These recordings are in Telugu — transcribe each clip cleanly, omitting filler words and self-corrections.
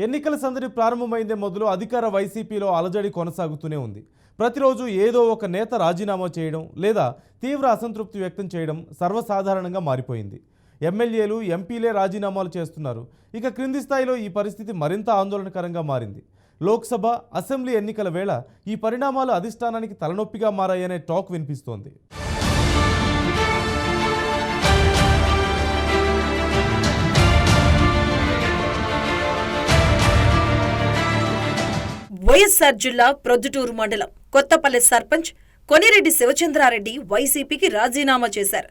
ఎన్నికల సందడి ప్రారంభమైందే మొదలు అధికార వైసీపీలో అలజడి కొనసాగుతూనే ఉంది. ప్రతిరోజు ఏదో ఒక నేత రాజీనామా చేయడం లేదా తీవ్ర అసంతృప్తి వ్యక్తం చేయడం సర్వసాధారణంగా మారిపోయింది. ఎమ్మెల్యేలు, ఎంపీలే రాజీనామాలు చేస్తున్నారు. ఇక క్రింది స్థాయిలో ఈ పరిస్థితి మరింత ఆందోళనకరంగా మారింది. లోక్సభ, అసెంబ్లీ ఎన్నికల వేళ ఈ పరిణామాలు అధిష్టానానికి తలనొప్పిగా మారాయనే టాక్ వినిపిస్తోంది. వైఎస్ఆర్ జిల్లా ప్రొద్దుటూరు మండలం కొత్తపల్లి సర్పంచ్ కొనిరెడ్డి శివచంద్రారెడ్డి వైసీపీకి రాజీనామా చేశారు.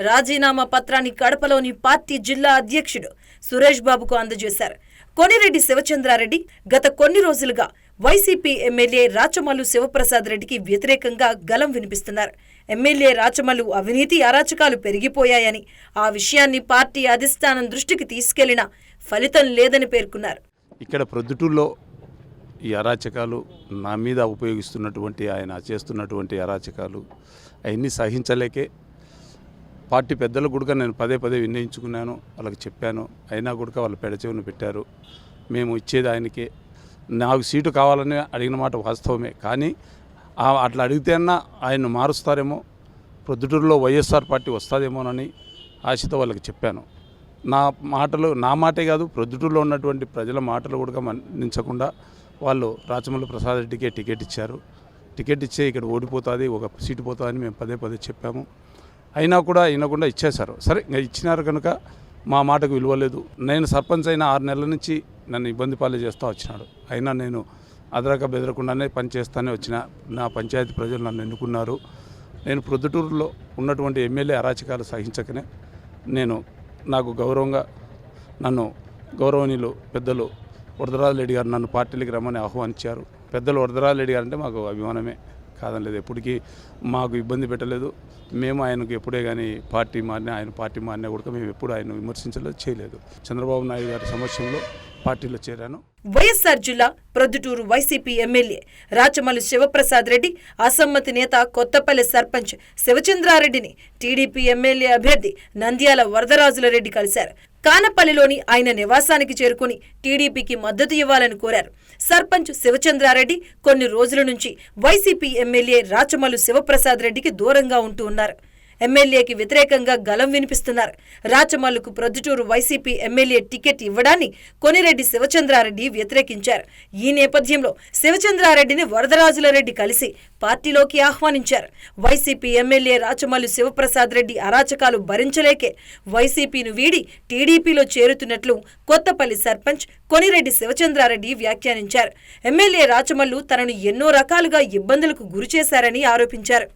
రాజీనామా పత్రాన్ని కడపలోని పార్టీ జిల్లా అధ్యక్షుడు సురేష్ బాబుకు అందజేశారు. కొనిరెడ్డి శివచంద్రారెడ్డి గత కొన్ని రోజులుగా వైసీపీ ఎమ్మెల్యే రాచమల్లు శివప్రసాద్ రెడ్డికి వ్యతిరేకంగా గలం వినిపిస్తున్నారు. ఎమ్మెల్యే రాచమల్లు అవినీతి అరాచకాలు పెరిగిపోయాయని, ఆ విషయాన్ని పార్టీ అధిష్టానం దృష్టికి తీసుకెళ్లినా ఫలితం లేదని పేర్కొన్నారు. ఇక్కడ ప్రొద్దుటూరులో ఈ అరాచకాలు నా మీద ఉపయోగిస్తున్నటువంటి ఆయన చేస్తున్నటువంటి అరాచకాలు అవన్నీ సహించలేకే పార్టీ పెద్దలు కూడా నేను పదే విన్నయించుకున్నాను, వాళ్ళకి చెప్పాను. అయినా కూడా వాళ్ళు పెడచెవిన పెట్టారు. మేము ఇచ్చేది ఆయనకే. నాకు సీటు కావాలని అడిగిన మాట వాస్తవమే, కానీ అట్లా అడిగితేనా ఆయన మారుస్తారేమో, ప్రొద్దుటూరులో వైఎస్ఆర్ పార్టీ వస్తుందేమోనని ఆశతో వాళ్ళకి చెప్పాను. నా మాటే కాదు, ప్రొద్దుటూరులో ఉన్నటువంటి ప్రజల మాటలు కూడా మన్నించకుండా వాళ్ళు రాచమల్లు ప్రసాద్ రెడ్డికే టికెట్ ఇచ్చారు. టికెట్ ఇచ్చే ఇక్కడ ఓడిపోతుంది, ఒక సీటు పోతుందని మేము పదే చెప్పాము. అయినా కూడా వినకుండా ఇచ్చేశారు. సరే, ఇంకా ఇచ్చినారు కనుక మా మాటకు విలువ లేదు. నేను సర్పంచ్ అయిన 6 నెలల నుంచి నన్ను ఇబ్బంది పాలు చేస్తూ వచ్చినాడు. అయినా నేను అదరక బెదరకుండానే పనిచేస్తానే వచ్చిన. నా పంచాయతీ ప్రజలు నన్ను ఎన్నుకున్నారు. నేను ప్రొద్దుటూరులో ఉన్నటువంటి ఎమ్మెల్యే అరాచకాలు సహించకనే నాకు గౌరవంగా నన్ను గౌరవనీయులు పెద్దలు వరదరాజు రెడ్డి గారు నన్ను పార్టీలకు రమ్మని ఆహ్వానించారు. పెద్దలు వరదరాజు రెడ్డి గారు అంటే మాకు అభిమానమే, కాదనలేదు. ఎప్పటికీ మాకు ఇబ్బంది పెట్టలేదు. మేము ఆయనకు ఎప్పుడే కానీ పార్టీ మారినా, ఆయన పార్టీ మారినా కూడా మేము ఎప్పుడు ఆయన విమర్శించలేదు, చేయలేదు. చంద్రబాబు నాయుడు గారి సమక్షంలో పార్టీలో చేరాను. వైఎస్ఆర్ జిల్లా ప్రొద్దుటూరు వైసీపీ ఎమ్మెల్యే రాచమల్లు శివప్రసాద్ రెడ్డి, అసమ్మతి నేత కొత్తపల్లి సర్పంచ్ శివచంద్రారెడ్డిని టీడీపీ ఎమ్మెల్యే అభ్యర్థి నంద్యాల వరదరాజుల రెడ్డి కలిశారు. కానపల్లిలోని ఆయన నివాసానికి చేరుకుని టీడీపీకి మద్దతు ఇవ్వాలని కోరారు. సర్పంచ్ శివచంద్రారెడ్డి కొన్ని రోజుల నుంచి వైసీపీ ఎమ్మెల్యే రాచమల్లు శివప్రసాద్ రెడ్డికి దూరంగా ఉంటూ ఉన్నారు. ఎమ్మెల్యేకి వ్యతిరేకంగా గలం వినిపిస్తున్నారు. రాచమల్లుకు ప్రొద్దుటూరు వైసీపీ ఎమ్మెల్యే టికెట్ ఇవ్వడాన్ని కొనిరెడ్డి శివచంద్రారెడ్డి వ్యతిరేకించారు. ఈ నేపథ్యంలో శివచంద్రారెడ్డిని వరదరాజుల రెడ్డి కలిసి పార్టీలోకి ఆహ్వానించారు. వైసీపీ ఎమ్మెల్యే రాచమల్లు శివప్రసాద్ రెడ్డి అరాచకాలు భరించలేకే వైసీపీను వీడి టీడీపీలో చేరుతున్నట్లు కొత్తపల్లి సర్పంచ్ కొనిరెడ్డి శివచంద్రారెడ్డి వ్యాఖ్యానించారు. ఎమ్మెల్యే రాచమల్లు తనను ఎన్నో రకాలుగా ఇబ్బందులకు గురిచేశారని ఆరోపించారు.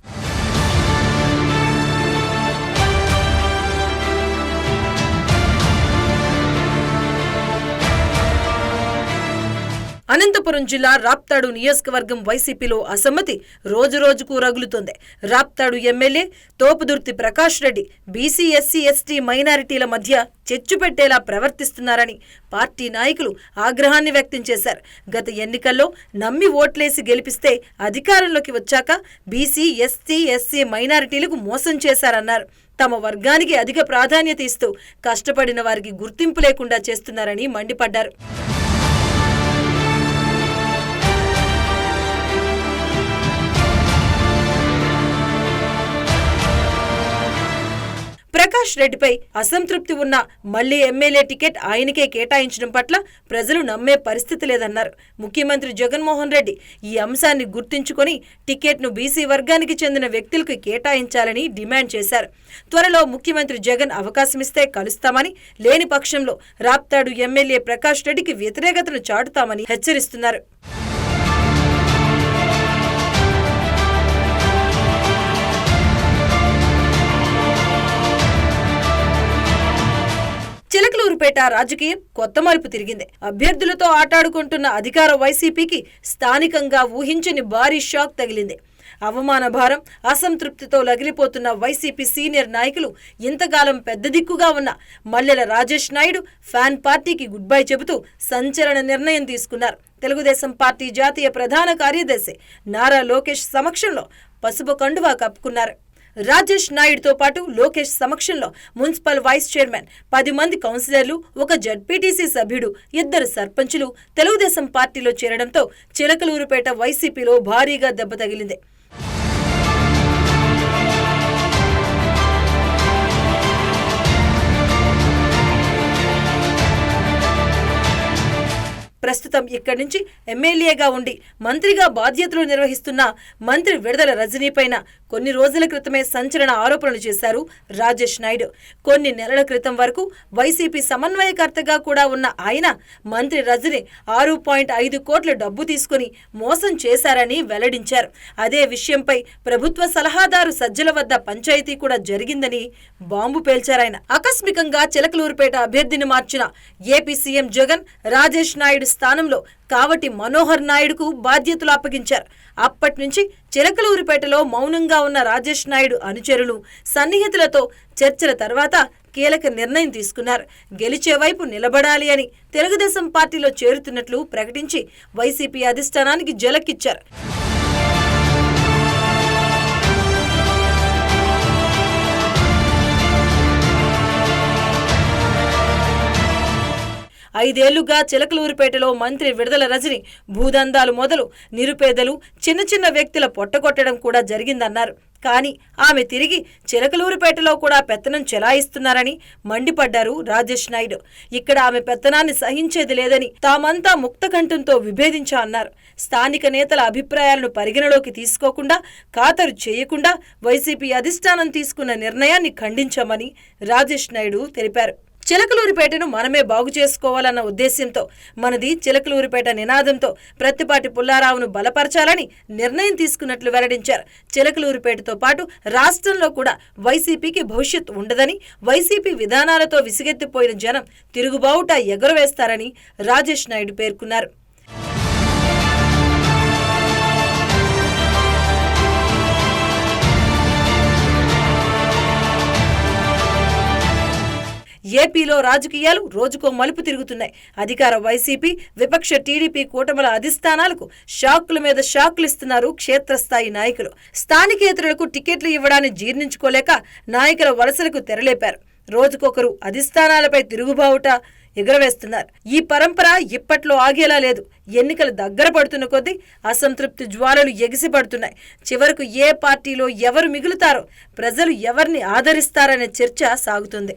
అనంతపురం జిల్లా రాప్తాడు నియోజకవర్గం వైసీపీలో అసమ్మతి రోజురోజుకు రగులుతోంది. Raptadu MLA Topudurthi Prakash Reddy BC, SC, ST మైనారిటీల మధ్య చెచ్చు పెట్టేలా ప్రవర్తిస్తున్నారని పార్టీ నాయకులు ఆగ్రహాన్ని వ్యక్తం చేశారు. గత ఎన్నికల్లో నమ్మి ఓట్లేసి గెలిపిస్తే అధికారంలోకి వచ్చాక బీసీ, ఎస్టీ, ఎస్సీ మైనారిటీలకు మోసం చేశారన్నారు. తమ వర్గానికి అధిక ప్రాధాన్యత ఇస్తూ కష్టపడిన వారికి గుర్తింపు లేకుండా చేస్తున్నారని మండిపడ్డారు. ప్రకాష్ రెడ్డిపై అసంతృప్తి ఉన్న మళ్లీ ఎమ్మెల్యే టికెట్ ఆయనకే కేటాయించడం పట్ల ప్రజలు నమ్మే పరిస్థితి లేదన్నారు. ముఖ్యమంత్రి జగన్మోహన్ రెడ్డి ఈ అంశాన్ని గుర్తుంచుకొని టికెట్ను బీసీ వర్గానికి చెందిన వ్యక్తులకు కేటాయించాలని డిమాండ్ చేశారు. త్వరలో ముఖ్యమంత్రి జగన్ అవకాశమిస్తే కలుస్తామని, లేని పక్షంలో రాప్తాడు ఎమ్మెల్యే ప్రకాష్ రెడ్డికి వ్యతిరేకతను చాటుతామని హెచ్చరిస్తున్నారు. చిలకలూరుపేట రాజకీయం కొత్త మలుపు తిరిగింది. అభ్యర్థులతో ఆటాడుకుంటున్న అధికార వైసీపీకి స్థానికంగా ఊహించని భారీ షాక్ తగిలింది. అవమాన భారం, అసంతృప్తితో లగిలిపోతున్న వైసీపీ సీనియర్ నాయకులు ఇంతకాలం పెద్ద దిక్కుగా ఉన్న మల్లెల రాజేష్ నాయుడు ఫ్యాన్ పార్టీకి గుడ్ బై చెబుతూ సంచలన నిర్ణయం తీసుకున్నారు. తెలుగుదేశం పార్టీ జాతీయ ప్రధాన కార్యదర్శి నారా లోకేష్ సమక్షంలో పసుపు కండువా కప్పుకున్నారు. రాజేష్ నాయుడుతో పాటు లోకేష్ సమక్షంలో మున్సిపల్ వైస్ చైర్మన్ 10 మంది కౌన్సిలర్లు, ఒక జడ్పీటీసీ సభ్యుడు, 2 సర్పంచులు తెలుగుదేశం పార్టీలో చేరడంతో చిలకలూరుపేట వైసీపీలో భారీగా దెబ్బ తగిలింది. ప్రస్తుతం ఇక్కడి నుంచి ఎమ్మెల్యేగా ఉండి మంత్రిగా బాధ్యతలు నిర్వహిస్తున్న మంత్రి విడదల రజనీపైన కొన్ని రోజుల క్రితమే సంచలన ఆరోపణలు చేశారు రాజేష్ నాయుడు. కొన్ని నెలల క్రితం వరకు వైసీపీ సమన్వయకర్తగా కూడా ఉన్న ఆయన మంత్రి రజని 6.5 కోట్ల డబ్బు తీసుకుని మోసం చేశారని వెల్లడించారు. అదే విషయంపై ప్రభుత్వ సలహాదారు సజ్జల వద్ద పంచాయతీ కూడా జరిగిందని బాంబు పేల్చారాయన. ఆకస్మికంగా చిలకలూరుపేట అభ్యర్థిని మార్చిన ఏపీ సీఎం జగన్ రాజేష్ నాయుడు స్థానంలో కావటి మనోహర్ నాయుడుకు బాధ్యతలు అప్పగించారు. అప్పటి నుంచి చిలకలూరుపేటలో మౌనంగా ఉన్న రాజేష్ నాయుడు అనుచరులు, సన్నిహితులతో చర్చల తర్వాత కీలక నిర్ణయం తీసుకున్నారు. గెలిచే వైపు నిలబడాలి అని తెలుగుదేశం పార్టీలో చేరుతున్నట్లు ప్రకటించి వైసీపీ అధిష్టానానికి జలకిచ్చారు. ఐదేళ్లుగా చిలకలూరుపేటలో మంత్రి విడదల రజని భూదందాలు మొదలు నిరుపేదలు, చిన్న వ్యక్తుల పొట్టగొట్టడం కూడా జరిగిందన్నారు. కానీ ఆమె తిరిగి చిలకలూరుపేటలో కూడా పెత్తనం చెలాయిస్తున్నారని మండిపడ్డారు రాజేష్ నాయుడు. ఇక్కడ ఆమె పెత్తనాన్ని సహించేది లేదని, తామంతా ముక్తకంఠంతో విభేదించా అన్నారు. స్థానిక నేతల అభిప్రాయాలను పరిగణలోకి తీసుకోకుండా, ఖాతరు చేయకుండా వైసీపీ అధిష్టానం తీసుకున్న నిర్ణయాన్ని ఖండించామని రాజేష్ నాయుడు తెలిపారు. చిలకలూరుపేటను మనమే బాగు చేసుకోవాలన్న ఉద్దేశ్యంతో, మనది చిలకలూరుపేట నినాదంతో ప్రత్తిపాటి పుల్లారావును బలపరచాలని నిర్ణయం తీసుకున్నట్లు వెల్లడించారు. చిలకలూరుపేటతో పాటు రాష్ట్రంలో కూడా వైసీపీకి భవిష్యత్ ఉండదని, వైసీపీ విధానాలతో విసిగెత్తిపోయిన జనం తిరుగుబావుట ఎగురవేస్తారని రాజేష్ నాయుడు పేర్కొన్నారు. ఏపీలో రాజకీయాలు రోజుకో మలుపు తిరుగుతున్నాయి. అధికార వైసీపీ, విపక్ష టీడీపీ కూటముల అధిష్టానాలకు షాకుల మీద షాకులు ఇస్తున్నారు క్షేత్రస్థాయి నాయకులు. స్థానికేతరులకు టికెట్లు ఇవ్వడాన్ని జీర్ణించుకోలేక నాయకుల వలసలకు తెరలేపారు. రోజుకొకరు అధిష్టానాలపై తిరుగుబావుట ఎగురవేస్తున్నారు. ఈ పరంపర ఇప్పట్లో ఆగేలా లేదు. ఎన్నికలు దగ్గర పడుతున్న కొద్దీ అసంతృప్తి జ్వాలలు ఎగిసిపడుతున్నాయి. చివరకు ఏ పార్టీలో ఎవరు మిగులుతారో, ప్రజలు ఎవరిని ఆదరిస్తారనే చర్చ సాగుతుంది.